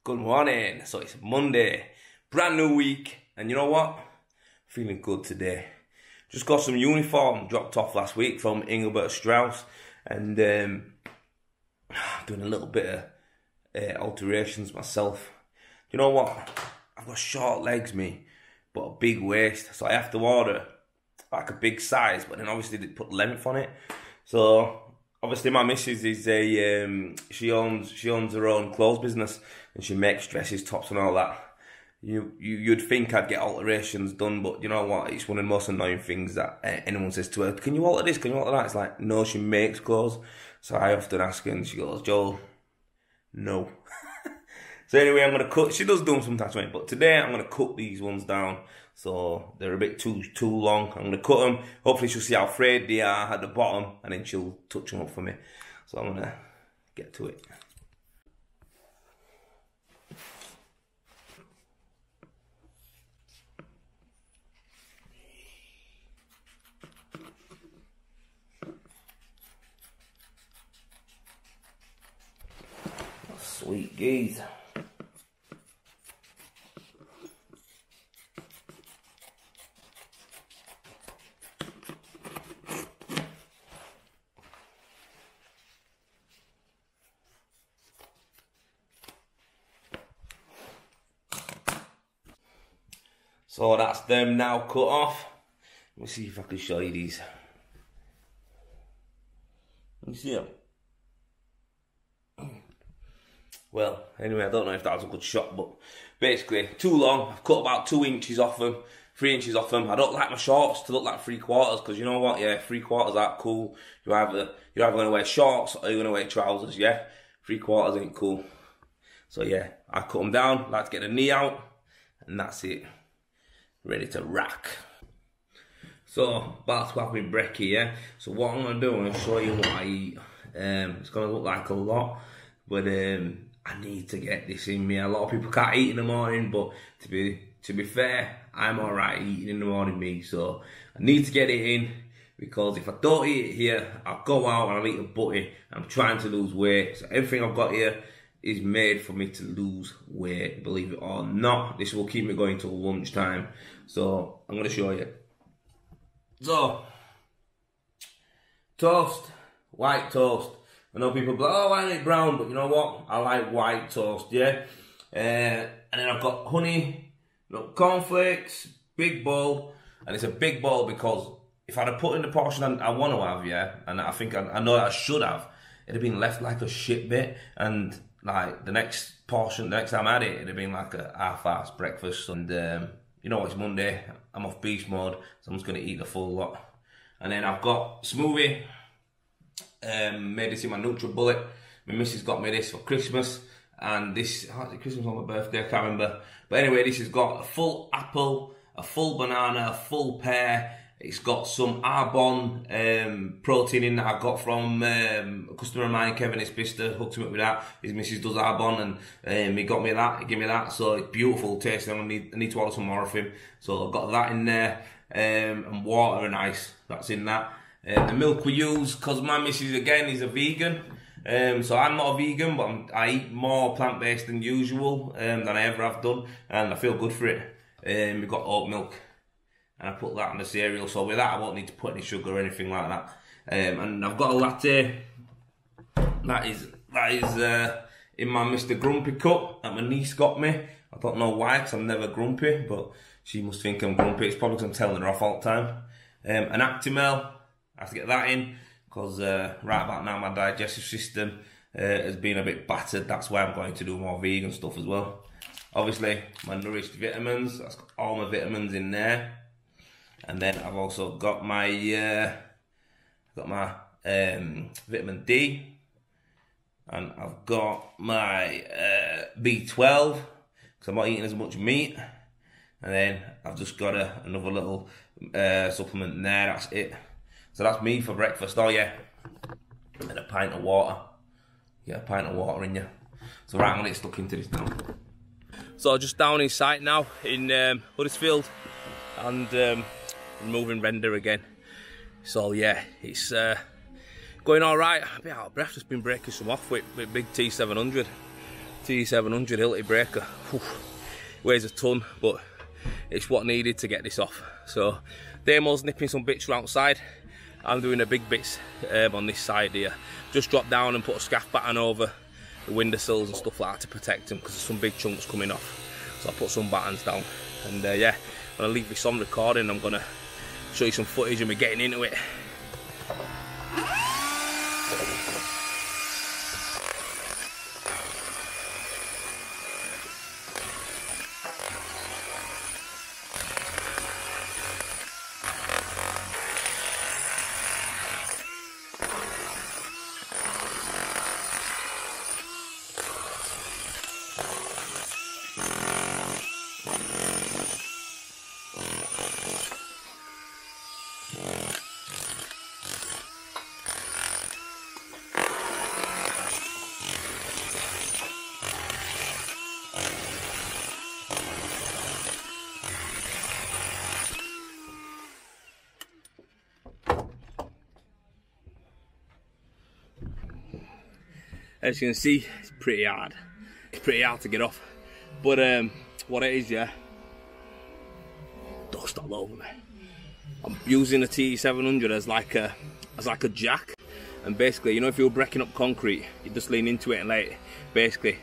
Good morning. So it's Monday, brand new week, and you know what? Feeling good today. Just got some uniform dropped off last week from Engelbert Strauss, and doing a little bit of alterations myself. You know what? I've got short legs, me, but a big waist, so I have to order like a big size, but then obviously they put length on it. So obviously my missus is she owns her own clothes business, and she makes dresses, tops and all that. You'd think I'd get alterations done, but you know what? It's one of the most annoying things that anyone says to her. Can you alter this? Can you alter that? It's like, no, she makes clothes. So I often ask her, and she goes, Joel, no. So anyway, I'm going to cut. She does do them sometimes, but today I'm going to cut these ones down. So they're a bit too long. I'm going to cut them. Hopefully she'll see how frayed they are at the bottom, and then she'll touch them up for me. So I'm going to get to it. Sweet geese. So that's them now cut off. Let me see if I can show you these. Let me see them. Well, anyway, I don't know if that was a good shot, but basically, too long. I've cut about 2 inches off them, 3 inches off them. I don't like my shorts to look like 3/4, because you know what? Yeah, 3/4 aren't cool. You're either going to wear shorts or you're going to wear trousers, yeah? 3/4 ain't cool. So yeah, I cut them down, like to get the knee out, and that's it. Ready to rock. So, about to have my brekkie, yeah? So what I'm going to do, I'm going to show you what I eat. It's going to look like a lot, but I need to get this in me. A lot of people can't eat in the morning, but to be fair, I'm alright eating in the morning, me. So I need to get it in, because if I don't eat it here, I'll go out and I'll eat a butty. I'm trying to lose weight. So everything I've got here is made for me to lose weight, believe it or not. This will keep me going till lunchtime. So I'm going to show you. So, toast, white toast. I know people go, oh, I like brown, but you know what? I like white toast, yeah? And then I've got honey, cornflakes, big bowl. And it's a big bowl because if I'd have put in the portion I want to have, yeah, and I think I know that I should have, it'd have been left like a shit bit. And like the next portion, the next time I had it, it'd have been like a half-assed breakfast. And you know, it's Monday, I'm off beast mode, so I'm just going to eat the full lot. And then I've got smoothie. Made this in my NutriBullet. My missus got me this for Christmas, and this, oh, Christmas on my birthday, I can't remember. But anyway, this has got a full apple, a full banana, a full pear. It's got some Arbonne protein in that I got from a customer of mine, Kevin Ispista, hooked him up with that. His missus does Arbonne, and he got me that, he gave me that. So it's beautiful tasting. I need to order some more of him. So I've got that in there, and water and ice, that's in that. The milk we use, because my missus again is a vegan, so I'm not a vegan, but I eat more plant-based than usual, than I ever have done, and I feel good for it. We've got oat milk, and I put that in the cereal, so with that I won't need to put any sugar or anything like that. And I've got a latte, that is in my Mr. Grumpy cup that my niece got me. I don't know why, because I'm never grumpy, but she must think I'm grumpy. It's probably because I'm telling her off all the time. An Actimel, I have to get that in, because right about now my digestive system has been a bit battered. That's why I'm going to do more vegan stuff as well. Obviously, my nourished vitamins, that's got all my vitamins in there. And then I've also got my vitamin D, and I've got my B12, because I'm not eating as much meat. And then I've just got another little supplement in there, that's it. So that's me for breakfast. Oh yeah, and a pint of water. Get a pint of water in you. So right, I'm gonna get stuck into this now. So just down in sight now in Huddersfield, and removing render again. So yeah, it's going all right. I'm a bit out of breath. Just been breaking some off with big T700. T700 Hilti breaker. Whew. Weighs a ton, but it's what needed to get this off. So Damo's nipping some bits from outside. I'm doing the big bits on this side here. Just dropped down and put a scaff batten over the windowsills and stuff like that to protect them, because there's some big chunks coming off. So I put some battens down, and yeah, I'm gonna leave this on recording. I'm gonna show you some footage of me getting into it. As you can see, it's pretty hard. It's pretty hard to get off. But what it is, yeah, dust all over me. I'm using the T700 as like a jack, and basically, you know, if you're breaking up concrete, you just lean into it and like basically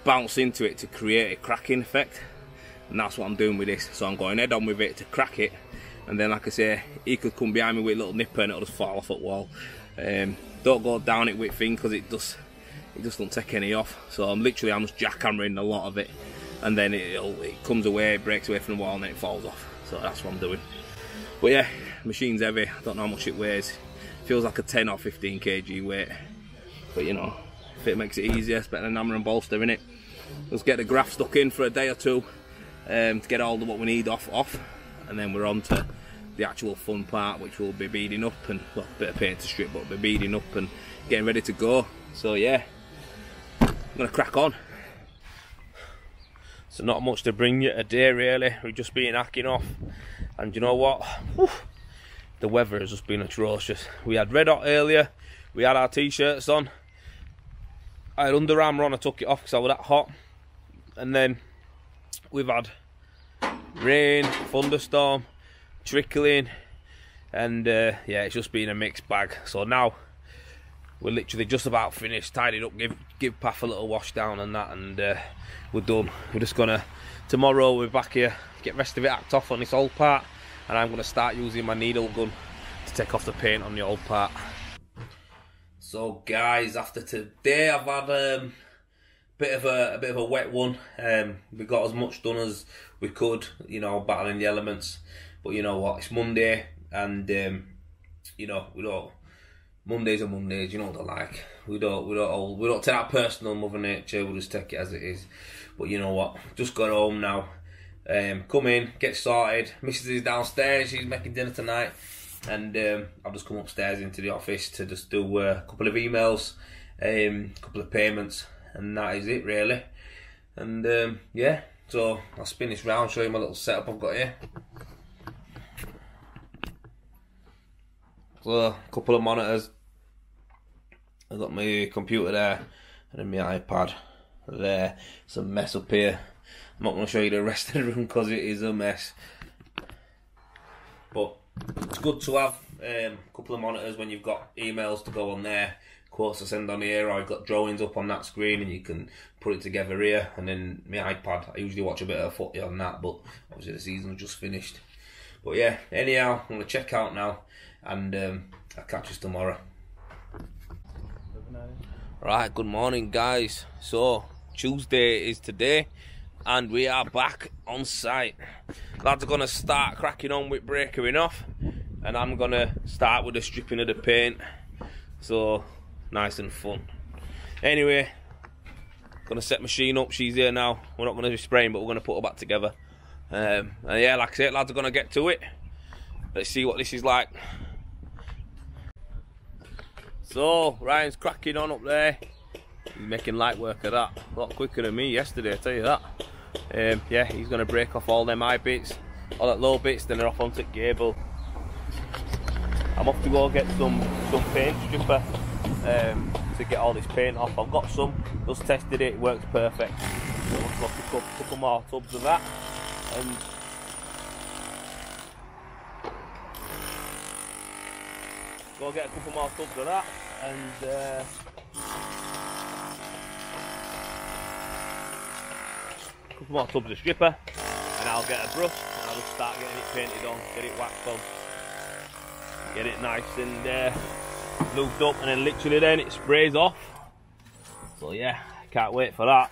bounce into it to create a cracking effect. And that's what I'm doing with this. So I'm going head on with it to crack it, and then, like I say, he could come behind me with a little nipper and it'll just fall off at the wall. Don't go down it with thing, because it just don't take any off. So I'm just jackhammering a lot of it, and then it comes away, it breaks away from the wall, and then it falls off. So that's what I'm doing. But yeah, machine's heavy. I don't know how much it weighs. Feels like a 10 or 15 kg weight. But you know, if it makes it easier, it's better than hammer and bolster, innit? Let's get the graph stuck in for a day or two to get all of what we need off, and then we're on to the actual fun part, which will be beading up and, well, a bit of paint to strip, but we'll be beading up and getting ready to go. So yeah, I'm gonna crack on. So not much to bring you today really. We've just been hacking off, and you know what? Whew, the weather has just been atrocious. We had red hot earlier. We had our t-shirts on. I had Under Armour on. I took it off because I was that hot. And then we've had rain, thunderstorm, trickling, and yeah, it's just been a mixed bag. So now we're literally just about finished, tidied up, give Path a little wash down and that, and we're done. We're just gonna, tomorrow we're back here, get the rest of it hacked off on this old part, and I'm gonna start using my needle gun to take off the paint on the old part. So guys, after today I've had a bit of a wet one. We got as much done as we could, you know, battling the elements. But you know what? It's Monday, and you know, Mondays are Mondays. You know what they're like. We don't take that personal, Mother Nature. We'll just take it as it is. But you know what? Just got home now. Come in, get started. Mrs. is downstairs. She's making dinner tonight, and I've just come upstairs into the office to just do a couple of emails, a couple of payments, and that is it really. And yeah, so I'll spin this round, show you my little setup I've got here. So a couple of monitors. I've got my computer there, and then my iPad there. It's a mess up here. I'm not going to show you the rest of the room because it is a mess. But it's good to have a couple of monitors when you've got emails to go on there, quotes to send on here, or I've got drawings up on that screen and you can put it together here. And then my iPad, I usually watch a bit of footy on that, but obviously the season's just finished. But yeah, anyhow, I'm going to check out now, and I'll catch us tomorrow. Right, good morning guys. So Tuesday is today, and we are back on site. Lads are going to start cracking on with breakering off, and I'm going to start with the stripping of the paint. So nice and fun. Anyway, going to set machine up. She's here now. We're not going to be spraying, but we're going to put her back together. And yeah, like I said, lads are going to get to it. Let's see what this is like. So Ryan's cracking on up there. He's making light work of that. A lot quicker than me yesterday, I tell you that. Yeah, he's going to break off all them high bits, all that low bits, then they're off onto the gable. I'm off to go get some paint stripper to get all this paint off. I've got some, just tested it, it works perfect. So I've got to pick up a couple more tubs of that, and go get a couple more tubs of that, and a couple more tubs of stripper, and I'll get a brush and I'll just start getting it painted on, get it waxed on, get it nice and lubed up, and then literally then it sprays off. So yeah, can't wait for that.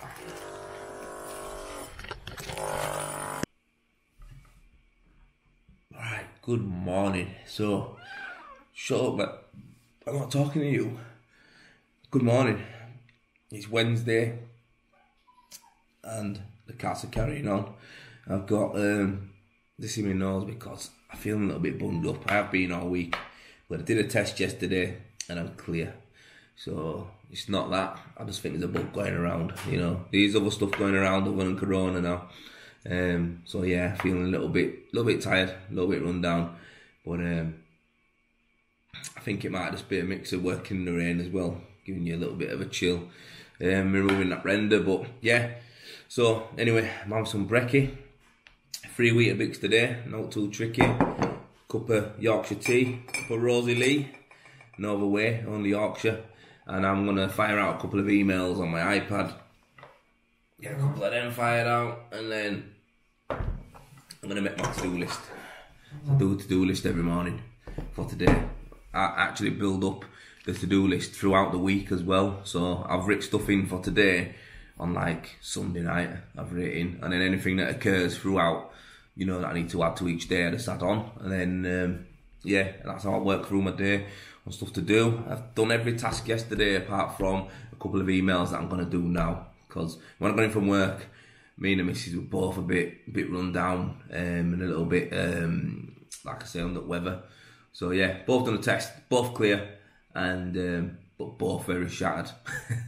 Alright, good morning. So, shut up, but I'm not talking to you. Good morning. It's Wednesday and the cats are carrying on. I've got this in my nose because I feel a little bit bunged up. I have been all week, but I did a test yesterday and I'm clear. So it's not that. I just think there's a bug going around. You know, there's other stuff going around other than corona now. So yeah, feeling a little bit tired, a little bit run down. But I think it might just be a mix of working in the rain as well, giving you a little bit of a chill, removing that render. But yeah. So anyway, I'm having some brekkie. 3 Weetabix today, not too tricky. Cup of Yorkshire tea, cup of Rosie Lee, no other way, only Yorkshire. And I'm gonna fire out a couple of emails on my iPad. Get a couple of them fired out, and then I'm gonna make my to-do list. I do a to-do list every morning for today. I actually build up the to-do list throughout the week as well. So I've written stuff in for today on like Sunday night, I've written, and then anything that occurs throughout, you know, that I need to add to each day, I just add on. And then, yeah, that's how I work through my day on stuff to do. I've done every task yesterday apart from a couple of emails that I'm going to do now. Because when I got in from work, me and the missus were both a bit run down and a little bit, like I say, under the weather. So yeah, both done the test, both clear, and but both very shattered.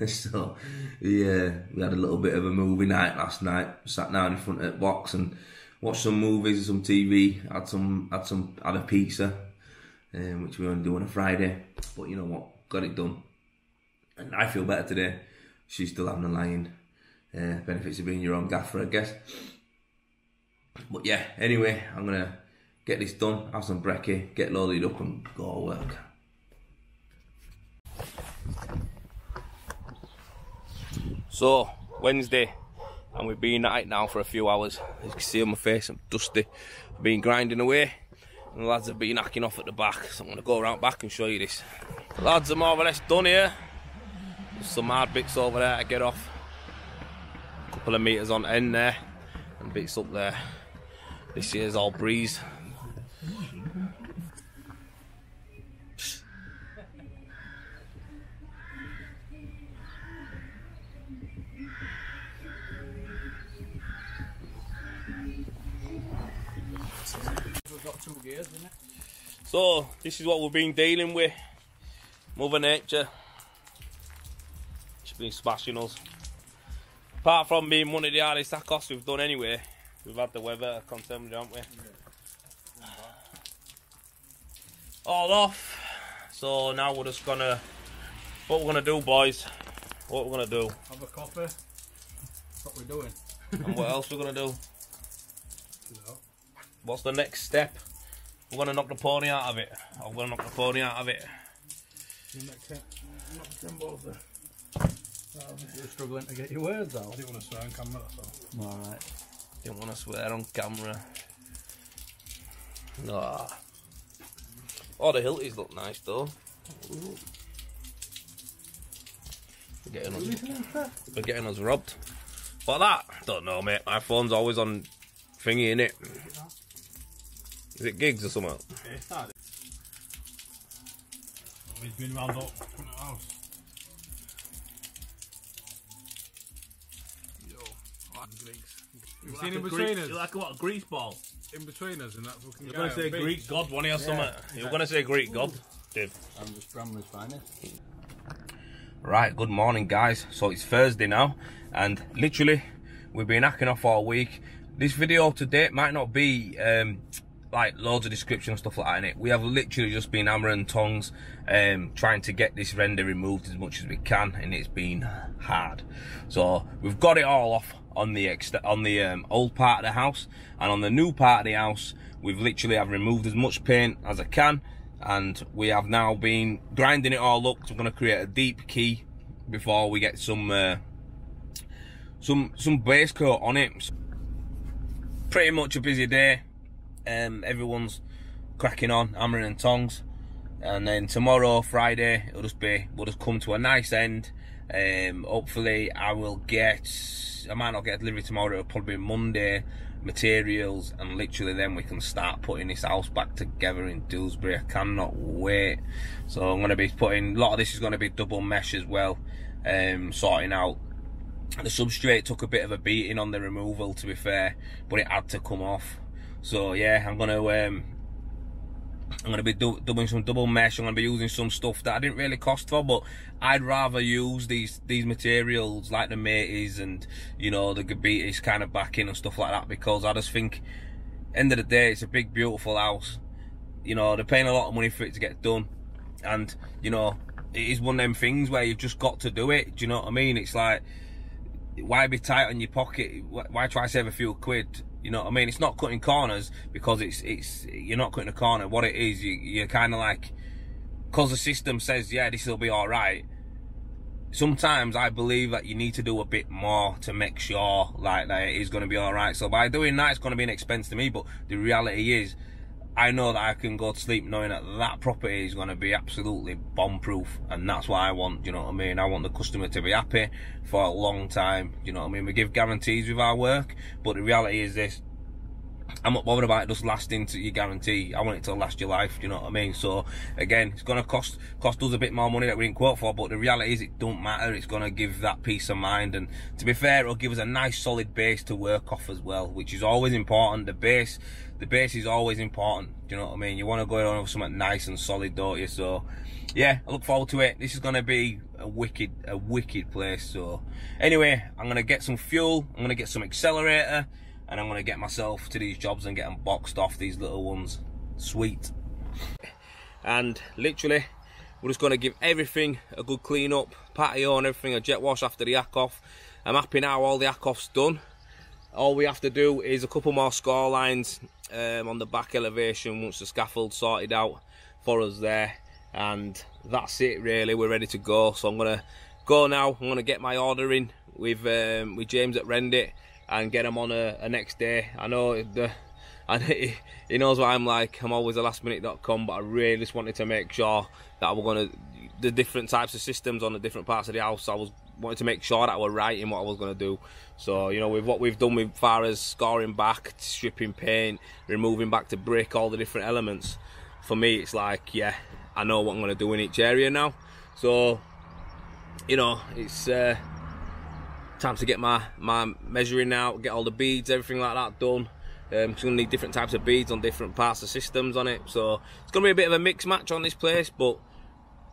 So yeah, we had a little bit of a movie night last night. Sat down in front of the box and watched some movies, some TV. Had a pizza, which we only do on a Friday. But you know what? Got it done, and I feel better today. She's still having a lie-in. Benefits of being your own gaffer, I guess. But yeah, anyway, I'm gonna get this done, have some brekkie, get loaded up, and go to work. So, Wednesday, and we've been at it now for a few hours. As you can see on my face, I'm dusty. I've been grinding away, and the lads have been hacking off at the back, so I'm going to go around back and show you this. The lads are more or less done here. There's some hard bits over there to get off. A couple of metres on end there, and bits up there. This here's all breeze. So this is what we've been dealing with. Mother Nature, she's been smashing us. Apart from being one of the hardest tacos we've done anyway, we've had the weather to contend with, haven't we? All off. So now we're just gonna, what we're gonna do, boys, what we're gonna do. Have a coffee. That's what we're doing. And what else we're gonna do? No. What's the next step? We're gonna knock the pony out of it. I'm gonna knock the pony out of it. Knock them both there. You're struggling to get your words out. I didn't want to swear on camera, that's all. Alright. Didn't want to swear on camera. No. Oh, the Hilties look nice though. Ooh. We're getting us robbed. What that? Don't know, mate. My phone's always on thingy, innit? Is it gigs or something? Yeah, he's been round up front of the house. Yo, like Greeks. You've seen in between us? You're like what, a grease ball? In between us and that fucking You're going to say Greek god, one or something? You're going to say Greek god, Dave. I'm just Bramley's finest. Right, good morning guys. So it's Thursday now, and literally we've been hacking off all week. This video to date might not be like loads of description and stuff like that in it. We have literally just been hammer and tongs trying to get this render removed as much as we can, and it's been hard. So we've got it all off on the old part of the house, and on the new part of the house we've literally have removed as much paint as I can, and we have now been grinding it all up. So I'm going to create a deep key before we get some base coat on it. Pretty much a busy day. Everyone's cracking on, hammering and tongs, and then tomorrow, Friday, we'll just come to a nice end. Hopefully I might not get delivery tomorrow, it'll probably be Monday, materials, and literally then we can start putting this house back together in Dewsbury. I cannot wait. So I'm going to be putting, a lot of this is going to be double mesh as well, sorting out. The substrate took a bit of a beating on the removal, to be fair, but it had to come off. So yeah, I'm gonna be doing some double mesh. I'm gonna be using some stuff that I didn't really cost for, but I'd rather use these materials like the Mateys and, you know, the Gabitis kind of backing and stuff like that, because I just think, end of the day, it's a big beautiful house. You know, they're paying a lot of money for it to get done, and you know, it is one of them things where you've just got to do it. Do you know what I mean? It's like, why be tight on your pocket? Why try to save a few quid? You know what I mean? It's not cutting corners, because you're not cutting a corner. What it is, you're kind of like, because the system says, yeah, this will be all right. Sometimes I believe that you need to do a bit more to make sure like that it is going to be all right. So by doing that, it's going to be an expense to me. But the reality is, I know that I can go to sleep knowing that that property is going to be absolutely bomb-proof, and that's what I want. You know what I mean? I want the customer to be happy for a long time. You know what I mean? We give guarantees with our work, but the reality is this: I'm not bothered about it just lasting to your guarantee. I want it to last your life. You know what I mean? So again, it's going to cost us a bit more money that we didn't quote for, but the reality is, it don't matter. It's going to give that peace of mind, and to be fair, it'll give us a nice solid base to work off as well, which is always important. The base is always important. Do you know what I mean? You want to go on with something nice and solid, don't you? So yeah, I look forward to it. This is going to be a wicked place. So anyway, I'm going to get some fuel, I'm going to get some accelerator, and I'm going to get myself to these jobs and get them boxed off, these little ones. Sweet. And literally, we're just going to give everything a good clean up, patio and everything, a jet wash after the yak off. I'm happy now all the yak off's done. All we have to do is a couple more score lines on the back elevation once the scaffold's sorted out for us there, and that's it really. We're ready to go. So I'm gonna go now. I'm gonna get my order in with James at Rendit and get them on a next day. I know he knows what I'm like. I'm always a lastminute.com, but I really just wanted to make sure that the different types of systems on the different parts of the house, wanted to make sure that we're right in what I was going to do. So, you know, with what we've done with far as scoring back, stripping paint, removing back to brick, all the different elements, for me it's like, yeah, I know what I'm going to do in each area now. So, you know, it's time to get my measuring out, get all the beads, everything like that done. It's going to need different types of beads on different parts of systems on it. So it's going to be a bit of a mixed match on this place, but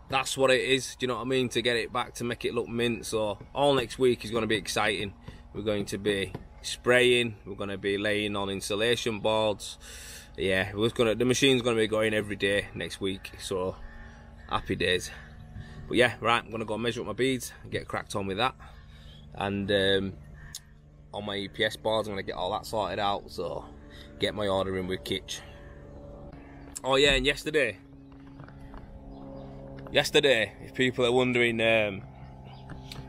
that's what it is. Do you know what I mean? To get it back, to make it look mint. So all next week is going to be exciting. We're going to be spraying, we're going to be laying on insulation boards. Yeah, the machine's going to be going every day next week. So happy days. But yeah, right, I'm going to go measure up my beads and get cracked on with that. And on my EPS boards, I'm going to get all that sorted out. So get my order in with Kitch. Oh yeah, and yesterday, if people are wondering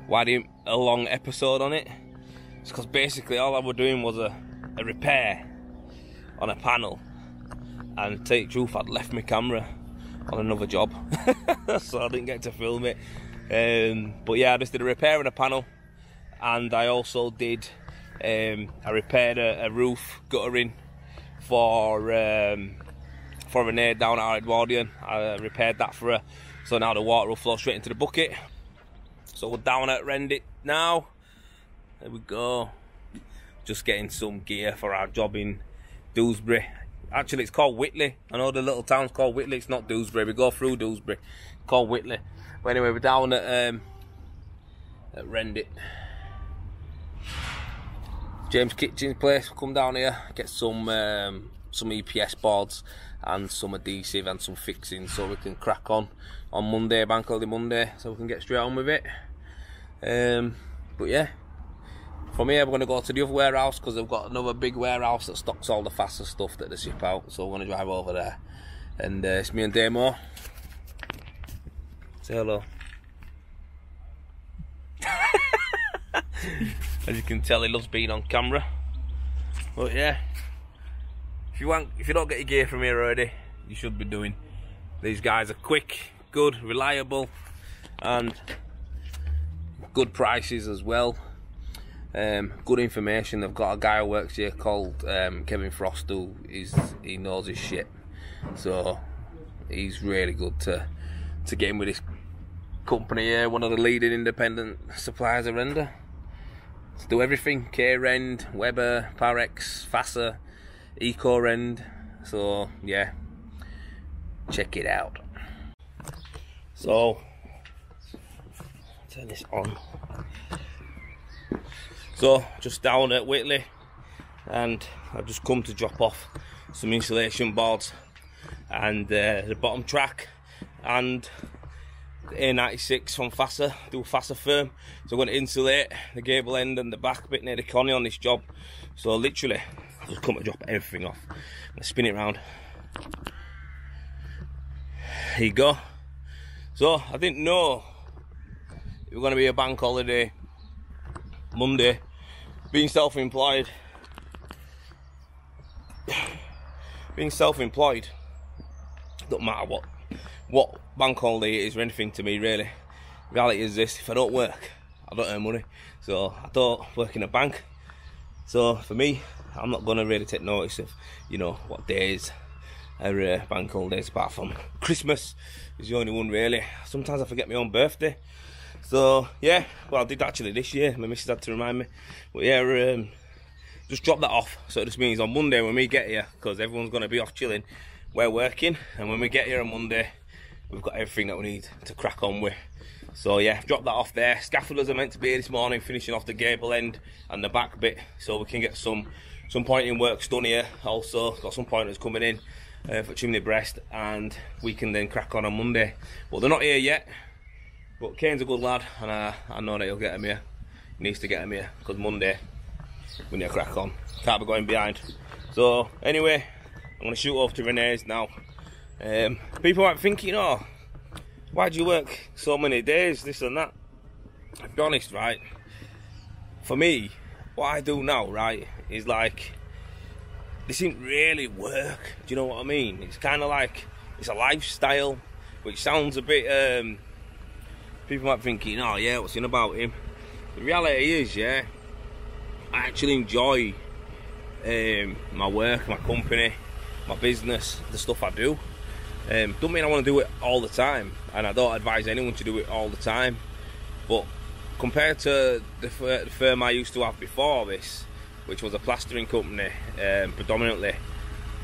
why didn't a long episode on it, it's because basically all I was doing was a repair on a panel, and to tell you the truth, I'd left my camera on another job so I didn't get to film it. But yeah, I just did a repair on a panel, and I also did I repaired a roof guttering for a neighbour down at Edwardian. I repaired that for her, so now the water will flow straight into the bucket. So we're down at Rendit now. There we go. Just getting some gear for our job in Dewsbury. Actually, it's called Whitley. I know the little town's called Whitley. It's not Dewsbury. We go through Dewsbury. It's called Whitley. But anyway, we're down at Rendit. James Kitchen's place. We'll come down here, get some some EPS boards and some adhesive and some fixing, so we can crack on Monday, Bank Holiday Monday, so we can get straight on with it. But yeah, from here we're going to go to the other warehouse, because they've got another big warehouse that stocks all the faster stuff that they ship out, so we're going to drive over there. And it's me and Damo. Say hello. As you can tell, he loves being on camera. But yeah, if you don't get your gear from here already, you should be doing. These guys are quick, good, reliable, and good prices as well. Good information. They've got a guy who works here called Kevin Frost, who he knows his shit, so he's really good to get in with this company here. One of the leading independent suppliers of render. To do everything: K-Rend, Weber, Parex, Fassa, Eco-Rend. So yeah, check it out. So turn this on. So just down at Whitley, and I've just come to drop off some insulation boards and the bottom track and the A96 from Fassa, do a Fassa firm. So I'm going to insulate the gable end and the back bit near the conny on this job. So literally, I've just come to drop everything off. I'm going to spin it round. Here you go. So I didn't know it was going to be a bank holiday Monday. Being self-employed, don't matter what bank holiday it is or anything to me, really. Reality is this: if I don't work, I don't earn money. So I don't work in a bank. So for me, I'm not gonna really take notice of, you know, what days are bank holidays, apart from Christmas is the only one really. Sometimes I forget my own birthday. So yeah, well, I did actually this year. My missus had to remind me. But yeah, just drop that off. So it just means on Monday when we get here, because everyone's going to be off chilling, we're working. And when we get here on Monday, we've got everything that we need to crack on with. So yeah, drop that off there. Scaffolders are meant to be here this morning, finishing off the gable end and the back bit, so we can get some pointing works done here. Also got some pointers coming in for chimney breast, and we can then crack on Monday. But they're not here yet. But Kane's a good lad, and I know that he'll get him here. He needs to get him here, because Monday we need to crack on. Can't be going behind. So anyway, I'm going to shoot over to Renee's now. People might be thinking, oh, why do you work so many days, this and that? To be honest, right, for me, what I do now, right, is like, this isn't really work. Do you know what I mean? It's kind of like, it's a lifestyle, which sounds a bit... people might be thinking, oh yeah, what's in about him? The reality is, yeah, I actually enjoy my work, my company, my business, the stuff I do. Don't mean I want to do it all the time, and I don't advise anyone to do it all the time. But compared to the firm I used to have before this, which was a plastering company, predominantly,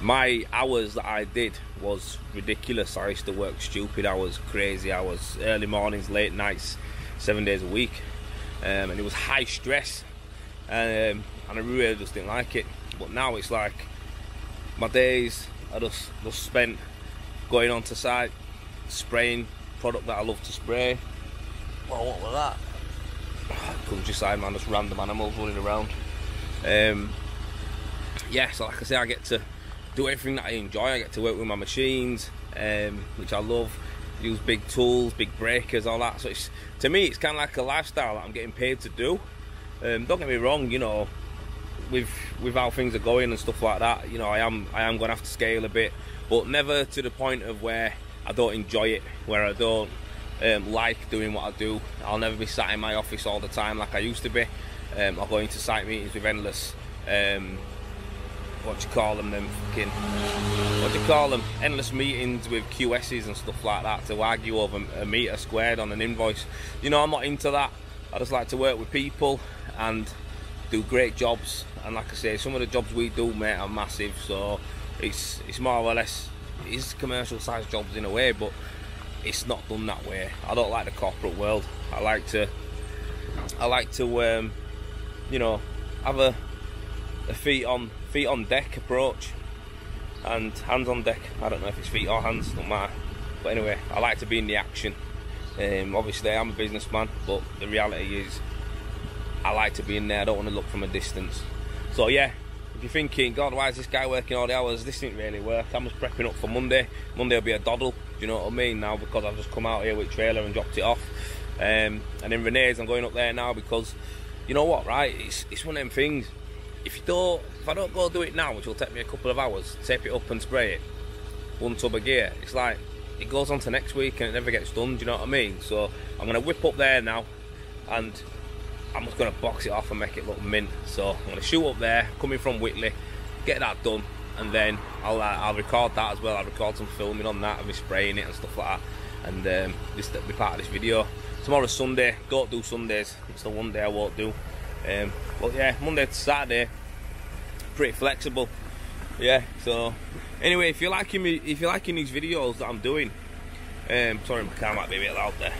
my hours that I did was ridiculous. I used to work stupid hours, crazy hours, early mornings, late nights, 7 days a week, and it was high stress, and I really just didn't like it. But now it's like my days are just spent going onto site, spraying product that I love to spray. Well, what was that? Countryside, man, just random animals running around. Yeah, so like I say, I get to do everything that I enjoy. I get to work with my machines, which I love. Use big tools, big breakers, all that. So it's, to me, it's kind of like a lifestyle that I'm getting paid to do. Don't get me wrong, you know, with how things are going and stuff like that, you know, I am going to have to scale a bit, but never to the point of where I don't enjoy it, where I don't like doing what I do. I'll never be sat in my office all the time like I used to be. I'll go into site meetings with endless endless meetings with QSs and stuff like that to argue over a metre squared on an invoice. You know, I'm not into that. I just like to work with people and do great jobs. And like I say, some of the jobs we do, mate, are massive. So it's more or less, it is commercial sized jobs in a way, but it's not done that way. I don't like the corporate world. I like to you know, have a feet on deck approach. and hands on deck. I don't know if it's feet or hands, don't matter. But anyway, I like to be in the action. Obviously I'm a businessman, but the reality is I like to be in there. I don't want to look from a distance. So yeah, if you're thinking, God, why is this guy working all the hours? This didn't really work. I'm just prepping up for Monday. Monday will be a doddle, do you know what I mean, now, because I've just come out here with trailer and dropped it off. And in Renee's, I'm going up there now because, you know what, right, it's one of them things. If I don't go do it now, which will take me a couple of hours, tape it up and spray it, one tub of gear, it's like, it goes on to next week and it never gets done, do you know what I mean? So I'm going to whip up there now, and I'm just going to box it off and make it look mint. So I'm going to shoot up there, coming from Whitley, get that done, and then I'll record that as well. I'll record some filming on that and me spraying it and stuff like that, and this will be part of this video. Tomorrow's Sunday, don't do Sundays, it's the one day I won't do. But yeah, Monday to Saturday, pretty flexible. Yeah, so anyway, if you're liking these videos that I'm doing, sorry, my car might be a bit loud there.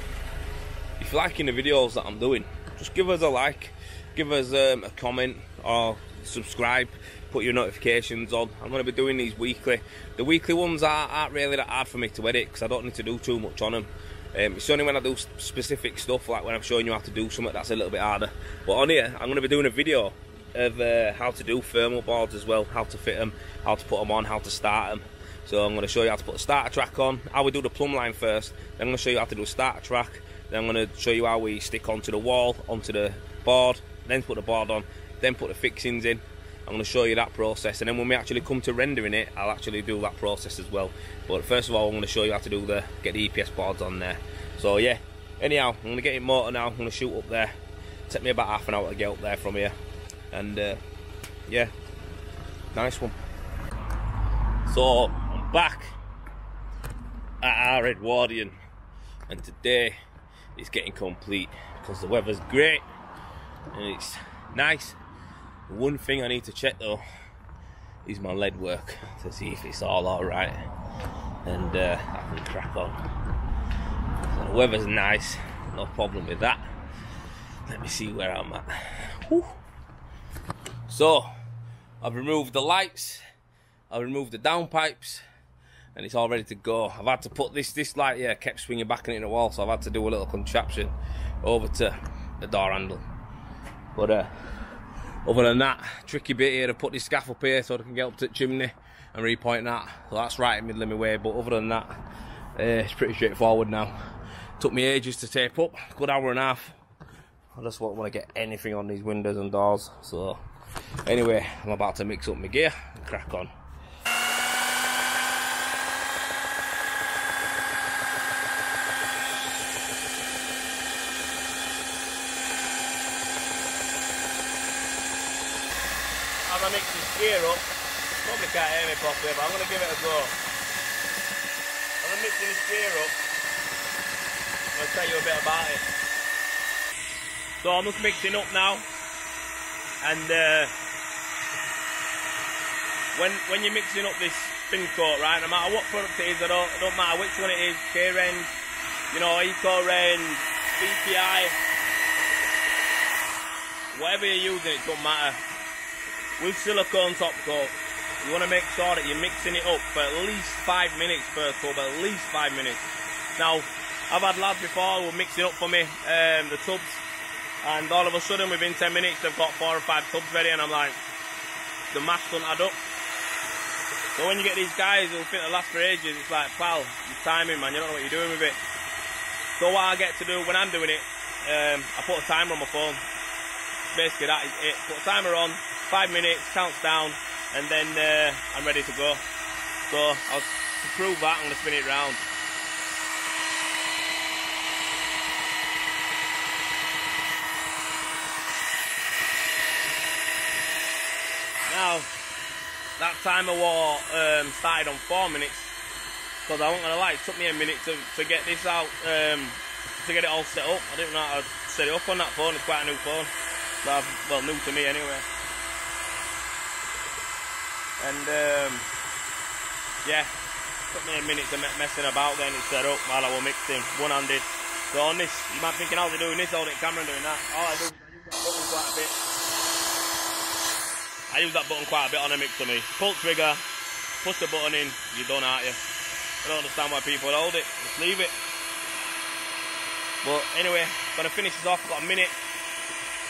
If you're liking the videos that I'm doing, just give us a like, give us a comment, or subscribe, put your notifications on. I'm going to be doing these weekly. The weekly ones aren't really that hard for me to edit because I don't need to do too much on them. It's only when I do specific stuff, like when I'm showing you how to do something, that's a little bit harder. But on here, I'm going to be doing a video of how to do thermal boards as well, how to fit them, how to put them on, how to start them. So I'm going to show you how to put a starter track on, how we do the plumb line first, then I'm going to show you how to do a starter track, then I'm going to show you how we stick onto the wall, onto the board, then put the board on, then put the fixings in. I'm going to show you that process, and then when we actually come to rendering it, I'll actually do that process as well. But first of all, I'm going to show you how to do get the EPS boards on there. So yeah, anyhow, I'm going to get in motor now, I'm going to shoot up there. Take me about half an hour to get up there from here. And yeah, nice one. So I'm back at our Edwardian, and today it's getting complete because the weather's great and it's nice. The one thing I need to check though is my lead work to see if it's all alright, and I can crack on. So the weather's nice, no problem with that. Let me see where I'm at. Whew. So I've removed the lights, I've removed the downpipes, and it's all ready to go. I've had to put this light here, kept swinging back into the wall, so I've had to do a little contraption over to the door handle. But other than that, tricky bit here to put this scaff up here so I can get up to the chimney and repoint that. So that's right in the middle of my way, but other than that, it's pretty straightforward now. Took me ages to tape up, a good hour and a half. I just won't want to get anything on these windows and doors. So anyway, I'm about to mix up my gear and crack on. As I mix this gear up, probably can't hear me properly, but I'm going to give it a go. As I'm mixing this gear up, I'm going to tell you a bit about it. So I'm just mixing up now, and when you're mixing up this spin coat, right, no matter what product it is, it don't matter which one it is, K-Rend, you know, Eco-Rend, BPI, whatever you're using, it don't matter. With silicone top coat, you want to make sure that you're mixing it up for at least 5 minutes per tub, at least 5 minutes. Now, I've had lads before who were mixing up for me the tubs, and all of a sudden within 10 minutes they've got 4 or 5 tubs ready, and I'm like, the maths don't add up. So when you get these guys who think they'll last for ages, it's like, pal, your timing, man, you don't know what you're doing with it. So what I get to do when I'm doing it, I put a timer on my phone. Basically that is it. Put a timer on, 5 minutes, counts down, and then I'm ready to go. So to prove that, I'm going to spin it round. Now, that timer war started on 4 minutes, because I wasn't going to lie, it took me a minute to get this out, to get it all set up. I didn't know how to set it up on that phone. It's quite a new phone. So well, new to me anyway. And yeah, took me a minute to messing about getting it set up while I was mixing, one-handed. So on this, you might be thinking, how's it doing this, holding the camera and doing that? All I do is use that button quite a bit. I use that button quite a bit on a mixer me. Pull trigger, push the button in, you're done, aren't you? I don't understand why people hold it. Just leave it. But anyway, gonna finish this off. Got a minute.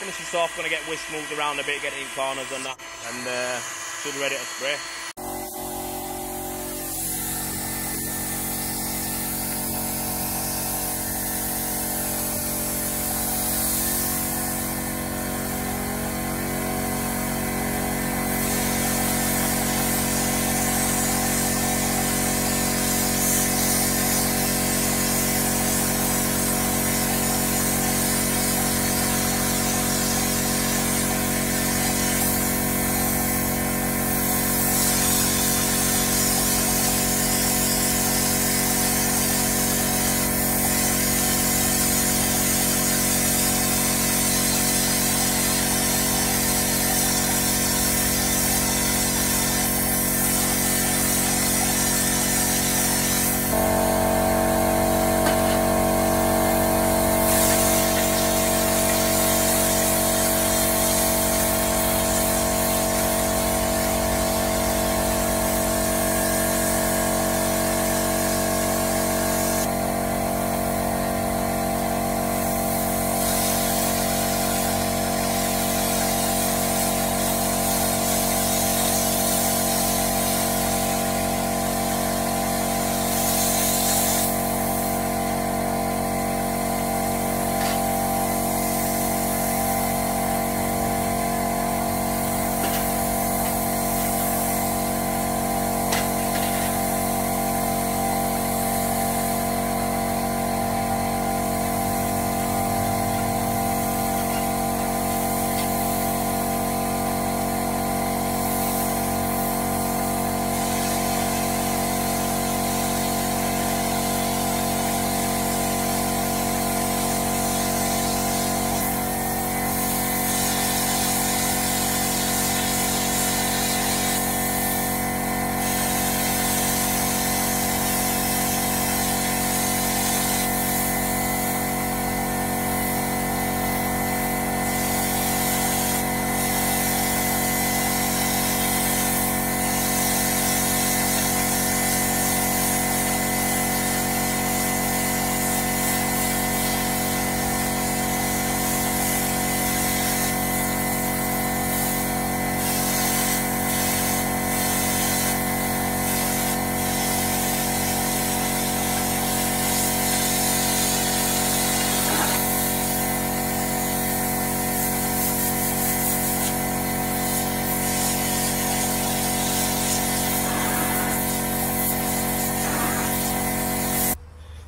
Finish this off. Gonna get whisk moved around a bit, get it in corners and that, and should be ready to spray.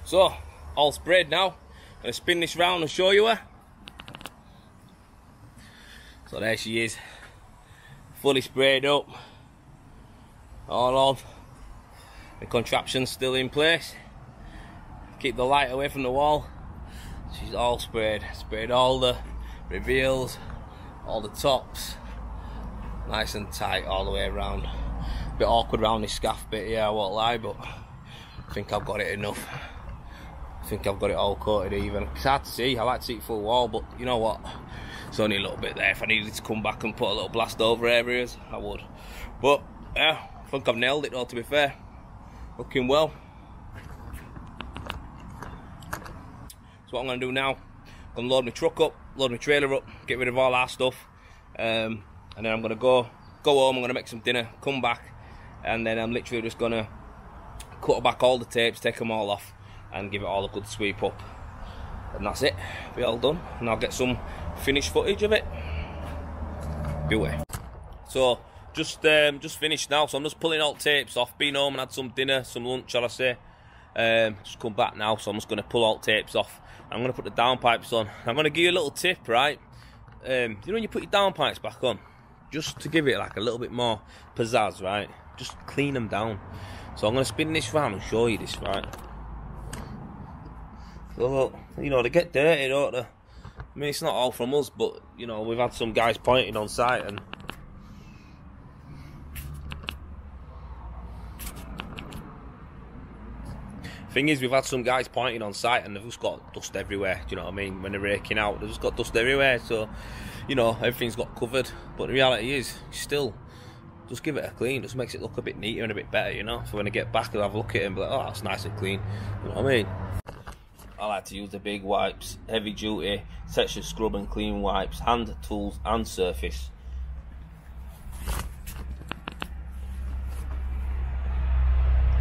So, all sprayed now. I'm going to spin this round and show you her. So there she is. Fully sprayed up. All on. The contraption's still in place. Keep the light away from the wall. She's all sprayed. Sprayed all the reveals, all the tops. Nice and tight all the way around. Bit awkward around this scaff bit here, I won't lie, but I think I've got it enough. I think I've got it all coated even. It's hard to see, I like to see it full wall, but you know what? It's only a little bit there. If I needed to come back and put a little blast over areas, I would. But yeah, I think I've nailed it though, to be fair. Looking well. So what I'm going to do now, I'm going to load my truck up, load my trailer up, get rid of all our stuff, and then I'm going to go home, I'm going to make some dinner, come back, and then I'm literally just going to cut back all the tapes, take them all off, and give it all a good sweep up. And that's it, be all done, and I'll get some finished footage of it. Be away. So, just finished now, so I'm just pulling all the tapes off, been home and had some dinner, some lunch shall I say. Just come back now, so I'm just going to pull all the tapes off. I'm going to put the downpipes on. I'm going to give you a little tip, right? You know when you put your downpipes back on, just to give it like a little bit more pizzazz, right? Just clean them down. So I'm going to spin this round and show you this, right? So, you know, they get dirty, don't they? I mean, it's not all from us, but, you know, we've had some guys pointing on site and... Thing is, we've had some guys pointing on site and they've just got dust everywhere, do you know what I mean? When they're raking out, they've just got dust everywhere, so, you know, everything's got covered. But the reality is, still, just give it a clean. Just makes it look a bit neater and a bit better, you know. So when I get back, I'll have a look at it and be like, oh, that's nice and clean. You know what I mean? I like to use the big wipes, heavy duty, texture scrub and clean wipes, hand tools and surface.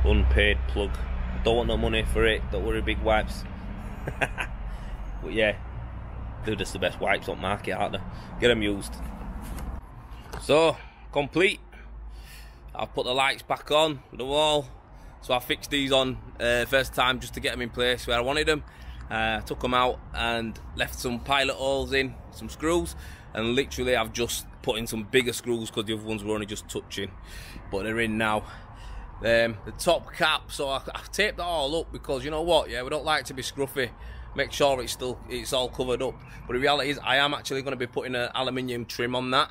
Unpaid plug. Don't want no money for it, don't worry, big wipes. But yeah, they're just the best wipes on market, aren't they? Get them used. So, complete. I've put the lights back on the wall. So I fixed these on first time just to get them in place where I wanted them. Took them out and left some pilot holes in, some screws, and literally I've just put in some bigger screws because the other ones were only just touching, but they're in now. The top cap, so I've taped that all up because you know what, yeah, we don't like to be scruffy. Make sure it's all covered up. But the reality is I am actually going to be putting an aluminium trim on that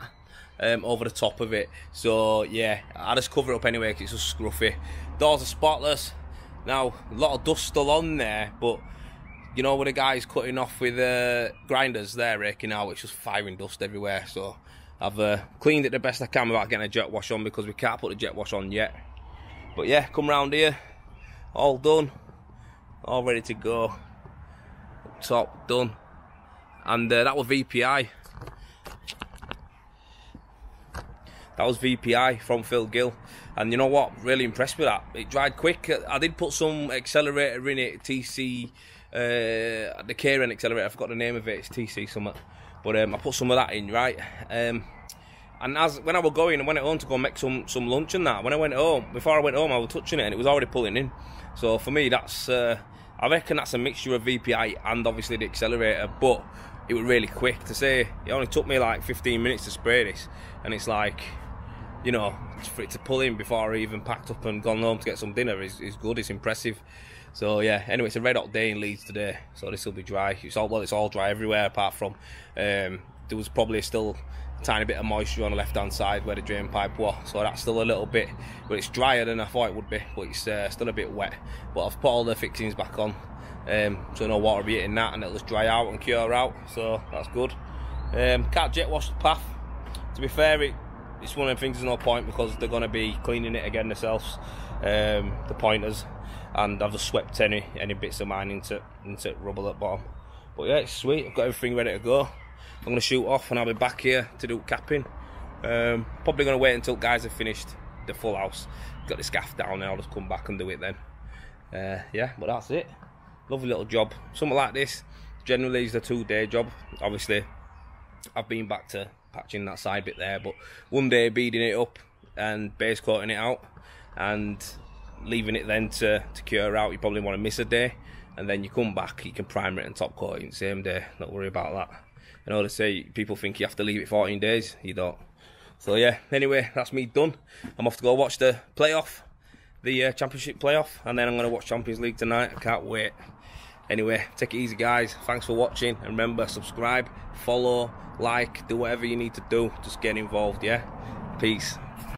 over the top of it. So yeah, I just cover it up anyway because it's just scruffy. Doors are spotless. Now a lot of dust still on there, but you know where the guy's cutting off with grinders, they're raking out, it's just firing dust everywhere. So I've cleaned it the best I can without getting a jet wash on because we can't put the jet wash on yet. But yeah, come round here, all done, all ready to go. Up top, done. And that was VPI. That was VPI from Phil Gill. And you know what, really impressed with that. It dried quick. I did put some accelerator in it, TC, the K-Ren accelerator, I forgot the name of it, it's TC something. But I put some of that in, right? And when I was going, I went home to go make some lunch and that. When I went home, before I went home, I was touching it and it was already pulling in. So for me, that's, I reckon that's a mixture of VPI and obviously the accelerator, but it was really quick. To say, it only took me like 15 minutes to spray this, and it's like, you know, for it to pull in before I even packed up and gone home to get some dinner is good, it's impressive. So yeah, anyway, it's a red hot day in Leeds today, so this will be dry. It's all dry everywhere apart from, there was probably still a tiny bit of moisture on the left hand side where the drain pipe was, so that's still a little bit, but it's drier than I thought it would be, but it's still a bit wet. But I've put all the fixings back on, so no water will be hitting that, and it'll just dry out and cure out, so that's good. Can't jet wash the path. To be fair, it's one of them things, there's no point because they're going to be cleaning it again themselves, the pointers, and I've just swept any bits of mine into rubble at bottom. But yeah, it's sweet, I've got everything ready to go. I'm going to shoot off and I'll be back here to do capping. Probably going to wait until guys have finished the full house, got the scaff down, and I'll just come back and do it then. Yeah, but that's it. Lovely little job. Something like this generally is a 2-day job. Obviously I've been back to patching that side bit there, but one day beading it up and base coating it out and leaving it then to cure out, you probably want to miss a day, and then you come back, you can primer it and top coat it the same day. Don't worry about that. I know they say people think you have to leave it 14 days, you don't. So yeah, anyway, that's me done. I'm off to go watch the playoff, the championship playoff, and then I'm going to watch Champions League tonight. I can't wait. Anyway, take it easy guys, thanks for watching, and remember, subscribe, follow, like, do whatever you need to do, just get involved, yeah? Peace.